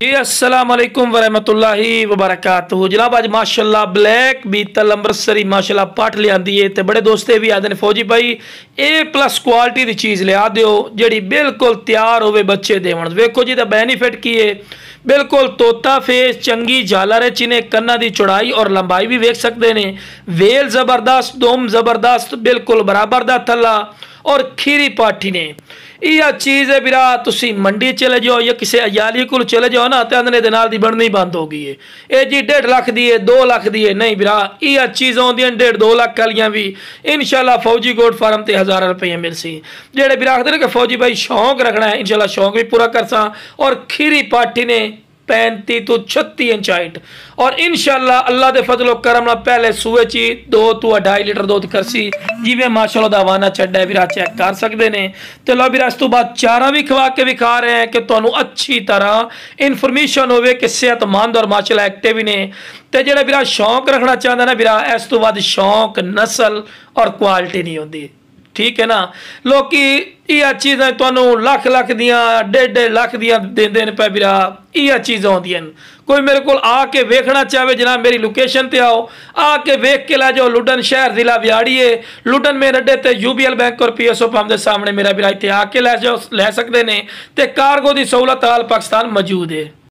जी अस्सलाम वालेकुम वरहमतुल्लाहि वबरकातुहू। जनाब अज माशाल्लाह ब्लैक बीतल अमृतसरी माशाल्लाह पट लियांदी है ते बड़े दोस्ते भी आते हैं फौजी भाई A+ क्वालिटी की चीज़ लिया दियो जी बिल्कुल तैयार होवे बच्चे देवन। वेखो जी बेनीफिट की है, बिल्कुल तोता फेस चंगी झालर चिने कन्ना की चौड़ाई और लंबाई भी वेख सकते हैं। वेल जबरदस्त, दुम जबरदस्त, बिल्कुल बराबर का थला और खीरी पाठी ने यह चीज़ है बिरा। तुसी मंडी चले जाओ या किसी अयाली को चले जाओ ना तो आंदने दे नाल दी बननी बंद हो गई है। ये जी 1.5 लाख दी है, 2 लाख दी है, नहीं बिरा यह चीज़ आउंदियां 1.5-2 लाख वालियां भी इंशाल्लाह फौजी गोट फार्म ते 1000 रुपये मिल सी। जेड़े बिरा आखदे कि फौजी भाई शौक रखना है, इंशाल्लाह शौक भी पूरा कर सा। और खीरी पाठी ने 35 तो 36 इंच हाइट और इंशाल्लाह अल्लाह के फजलो करम ना पहले सूए ची 2 तो 2.5 लीटर दूध करसी जिवें माशाल्लाह दा वाना छड्डा है बिरा चेक कर सकते हैं। तो लो बिरा इस तो बाद चारा भी खवा के विखा रहे हैं कि तुहानू अच्छी तरह इन्फॉर्मेशन होवे कि सेहतमंद और माशाल्लाह एक्टिव ने। तो जेड़ा बिरा शौक रखना चाहता ना बिरा इस तो बाद शौक नस्ल और क्वालिटी नहीं होती, ठीक है ना। लोग यह चीज़ा तुहानू लाख लाख दियाँ 1.5 लाख दियाँ देंदे पे बिरा यह चीज़ां आउंदियां। कोई मेरे को आके वेखना चाहे जनाब मेरी लोकेशन ते आओ, आके वेख के ला जाओ। लुडन शहर जिला व्याड़ी है, लुडन मेन अड्डे ते UBL बैंक और PSO पंप के सामने मेरा बिरा इत्थे आके लै जाओ, लै सकते हैं। तो कार्गो की सहूलत आल पाकिस्तान मौजूद है।